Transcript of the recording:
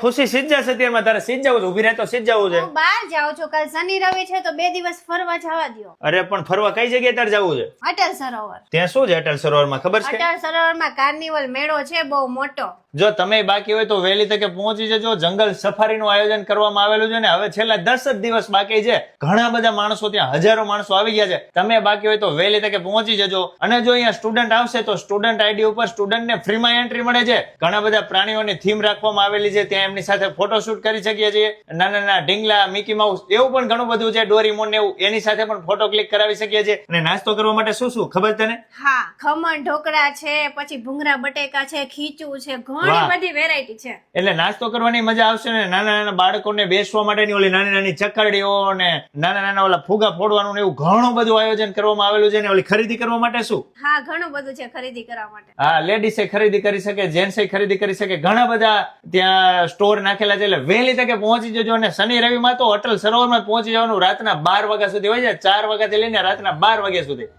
ખુશી સીધ જશે અત્યારમાં, તારે સીધ જવું છે, ઉભી રહે તો સીધ જવું છે. હું બહાર જાઉં છું, કાલ શનિ રવિ છે તો 2 દિવસ ફરવા જવા દ્યો. અરે પણ ફરવા કઈ જગ્યાએ તારે જવું છે? અટલ સરોવર. ત્યાં શું છે અટલ સરોવરમાં ખબર છે? અટલ સરોવરમાં કાર્નિવલ મેળો છે બહુ મોટો. જો તમે બાકી હોય તો વહેલી તકે પહોંચી જજો. જંગલ સફારીનું આયોજન કરવામાં આવેલું છે ને હવે છેલ્લા 10 જ દિવસ બાકી છે. ઘણા બધા માણસો ત્યાં, હજારો માણસો આવી ગયા છે. તમે બાકી હોય તો વહેલી તકે પહોંચી જજો. અને જો અહીંયા સ્ટુડન્ટ આવશે તો સ્ટુડન્ટ આઈડી ઉપર સ્ટુડન્ટને ફ્રીમાં એન્ટ્રી મળે છે. ઘણા બધા પ્રાણીઓની થીમ રાખવામાં આવેલી છે, ત્યાં એમની સાથે ફોટોશૂટ કરી શકીએ છીએ. નાના નાના ઢીંગલા, મિકી માઉસ એવું પણ ઘણું બધું છે, ડોરીમોન ને એવું, એની સાથે પણ ફોટો ક્લિક કરાવી શકીએ છીએ. અને નાસ્તો કરવા માટે શું શું ખબર તને? હા, ખમણ ઢોકળા છે, પછી ભૂંગળા બટેકા છે, ખીચું છે, ઘણી બધી વેરાયટી છે. એટલે નાસ્તો કરવાની મજા આવશે ને. નાના નાના બાળકોને બેસવા માટેની ઓલી નાની નાની ચકરડીઓ ને નાના નાના ઓલા ફુગા ફોડવાનું ને એવું ઘણું બધું આયોજન કરવામાં આવેલું છે. ને ઓલી ખરીદી કરવા માટે શું? હા, ઘણું બધું છે ખરીદી કરવા માટે. હા, લેડીઝે ખરીદી કરી શકે, જેન્ટ્સે ખરીદી કરી શકે, ઘણા બધા ત્યાં સ્ટોર નાખેલા છે. એટલે વહેલી તકે પહોંચી જજો. અને શનિ રવિમાં તો અટલ સરોવરમાં પહોંચી જવાનું રાતના 12 વાગ્યા સુધી હોય છે, 4 વાગ્યાથી લઈને રાતના 12 વાગ્યા સુધી.